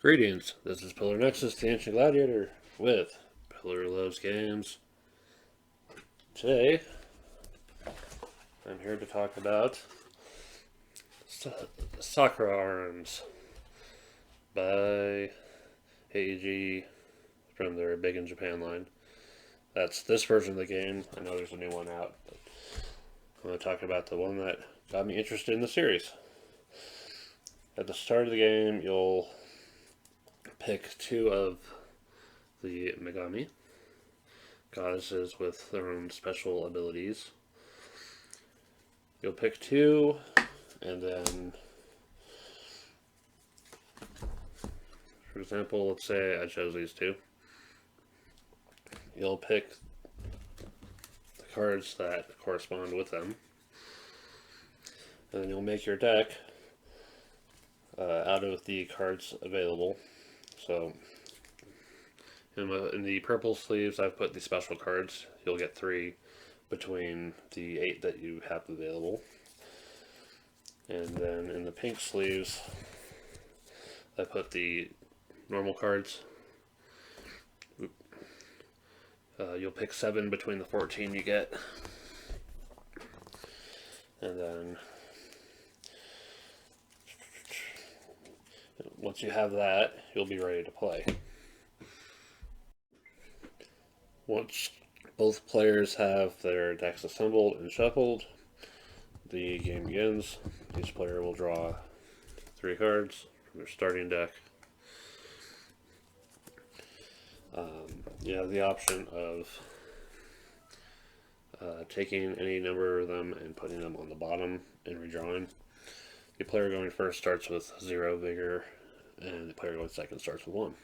Greetings, this is Pillar Nexus, the Ancient Gladiator, with Pillar Loves Games. Today, I'm here to talk about Sakura Arms by AEG from their Big in Japan line. That's this version of the game. I know there's a new one out, but I'm going to talk about the one that got me interested in the series. At the start of the game, you'll pick two of the Megami, goddesses with their own special abilities. You'll pick two, and then, for example, let's say I chose these two. You'll pick the cards that correspond with them, and then you'll make your deck out of the cards available. So, in the purple sleeves, I've put the special cards. You'll get 3 between the 8 that you have available. And then in the pink sleeves, I put the normal cards. You'll pick 7 between the 14 you get. And then once you have that, you'll be ready to play. Once both players have their decks assembled and shuffled, the game begins. Each player will draw 3 cards from their starting deck. You have the option of taking any number of them and putting them on the bottom and redrawing. The player going first starts with 0 vigor, and the player going second starts with 1.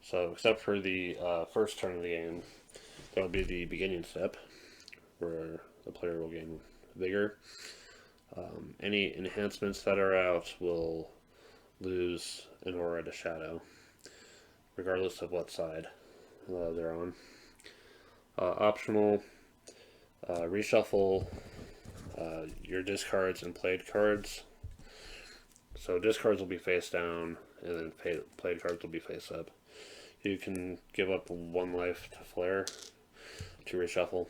So, except for the first turn of the game, that'll be the beginning step, where the player will gain vigor. Any enhancements that are out will lose an aura to shadow, regardless of what side they're on. Optional, reshuffle your discards and played cards. So discards will be face down, and then played cards will be face up. You can give up 1 life to flare to reshuffle.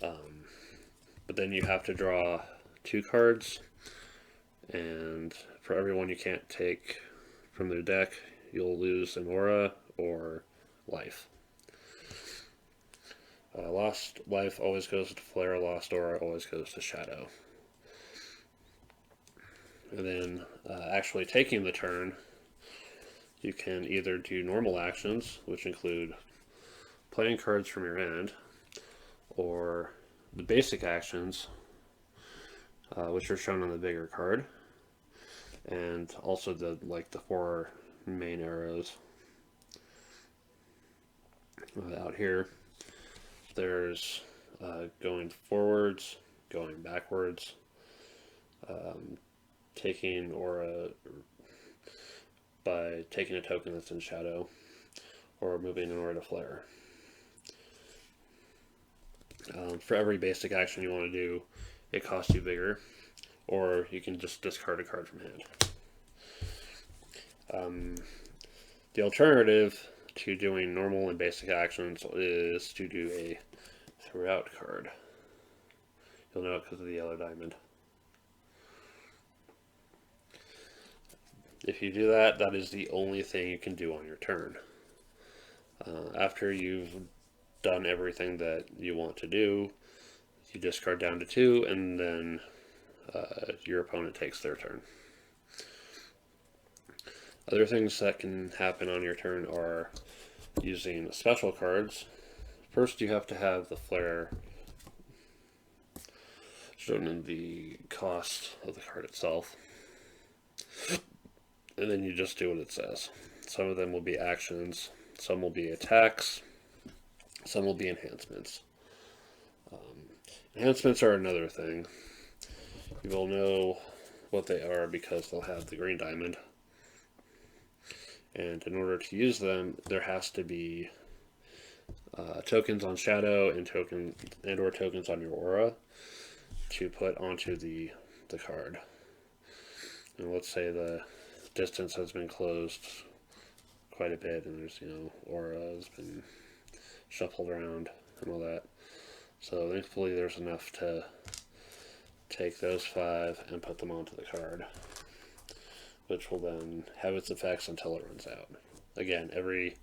But then you have to draw 2 cards, and for everyone you can't take from their deck, you'll lose an aura or life. Lost life always goes to flare, lost aura always goes to shadow. And then actually taking the turn, you can either do normal actions, which include playing cards from your hand, or the basic actions, which are shown on the bigger card, and also the 4 main arrows out here. There's going forwards, going backwards, taking aura by taking a token that's in shadow, or moving an aura to flare. For every basic action you want to do, it costs you vigor, or you can just discard a card from hand. The alternative to doing normal and basic actions is to do a throughout card. You'll know it because of the yellow diamond. If you do that, that is the only thing you can do on your turn. After you've done everything that you want to do, you discard down to 2, and then your opponent takes their turn. Other things that can happen on your turn are using special cards. First, you have to have the flare shown in the cost of the card itself, and then you just do what it says. Some of them will be actions, some will be attacks, some will be enhancements. Enhancements are another thing. You will know what they are because they'll have the green diamond. And in order to use them, there has to be tokens on shadow and or tokens on your aura to put onto the card. And let's say the distance has been closed quite a bit, and there's, aura has been shuffled around and all that. So thankfully there's enough to take those 5 and put them onto the card, which will then have its effects until it runs out. Again, every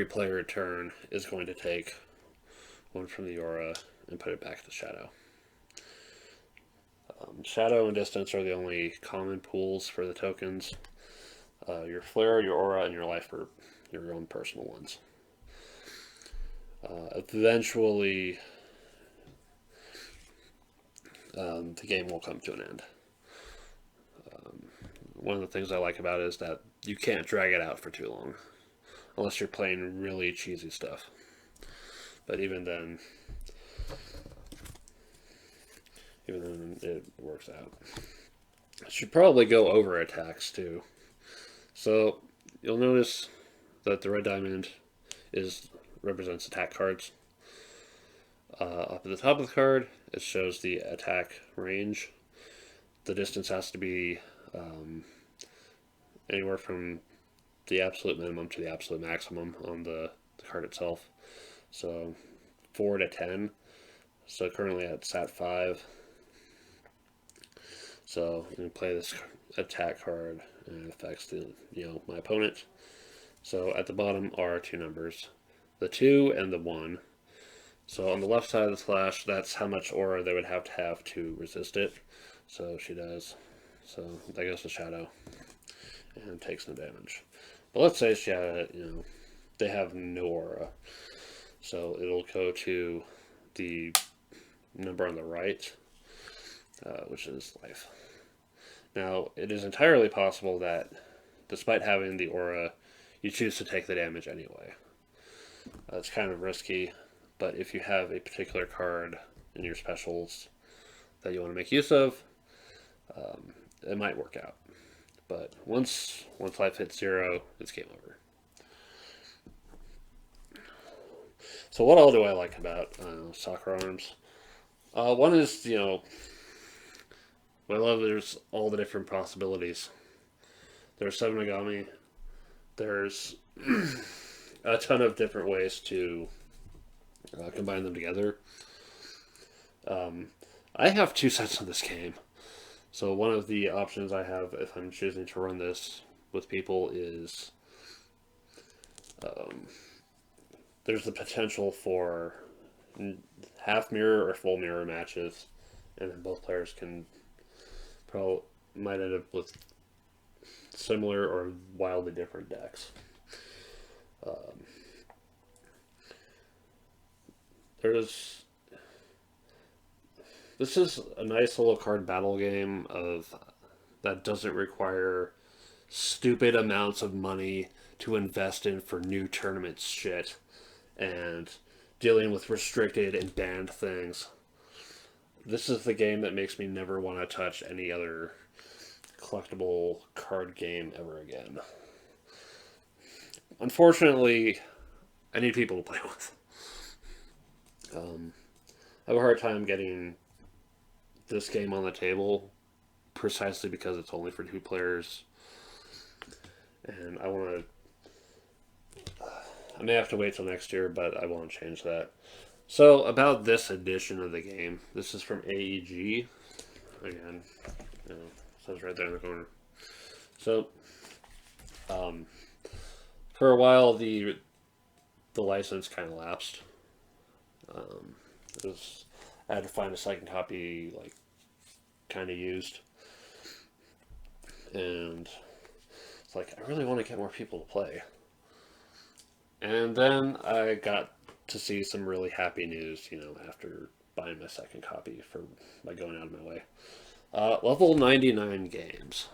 player turn is going to take 1 from the aura and put it back to shadow. Shadow and distance are the only common pools for the tokens. Your flare, your aura, and your life are your own personal ones. Eventually, the game will come to an end. One of the things I like about it is that you can't drag it out for too long, unless you're playing really cheesy stuff. But even then it works out. I should probably go over attacks too. So you'll notice that the red diamond represents attack cards. Up at the top of the card, it shows the attack range. The distance has to be anywhere from the absolute minimum to the absolute maximum on the card itself. So 4 to 10. So currently it's at 5. So you can play this attack card and it affects my opponent. So at the bottom are 2 numbers, the 2 and the 1. So on the left side of the slash, that's how much aura they would have to resist it. So she does. So that goes to shadow and takes no damage. But let's say they have no aura. So it'll go to the number on the right, which is life. Now, it is entirely possible that, despite having the aura, you choose to take the damage anyway. It's kind of risky, but if you have a particular card in your specials that you want to make use of, it might work out. But once life hits 0, it's game over. So what all do I like about Sakura Arms? One is, I love there's all the different possibilities. There's 7 Megami. There's a ton of different ways to combine them together. I have 2 sets of this game. So one of the options I have if I'm choosing to run this with people is there's the potential for half mirror or full mirror matches, and then both players might end up with similar or wildly different decks. This is a nice little card battle game that doesn't require stupid amounts of money to invest in for new tournaments shit and dealing with restricted and banned things. This is the game that makes me never want to touch any other collectible card game ever again. Unfortunately, I need people to play with. I have a hard time getting this game on the table precisely because it's only for 2 players. And I may have to wait till next year, but I won't change that. So, about this edition of the game, this is from AEG. Again, says right there in the corner. So, for a while, the license kind of lapsed. I had to find a second copy, kind of used. And it's I really want to get more people to play. And then I got to see some really happy news, after buying my second copy by going out of my way. Level 99 Games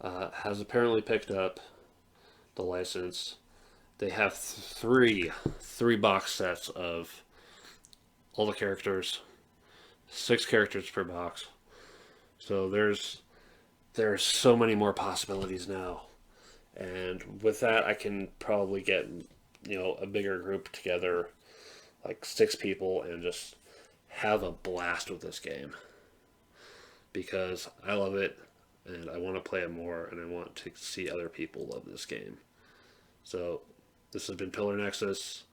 has apparently picked up the license. They have three box sets of all the characters, 6 characters per box. So there's so many more possibilities now. And with that, I can probably get, a bigger group together, 6 people, and just have a blast with this game. because I love it and I want to play it more and I want to see other people love this game. So this has been Pillar Nexus.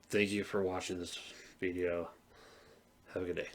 Thank you for watching this video. Have a good day.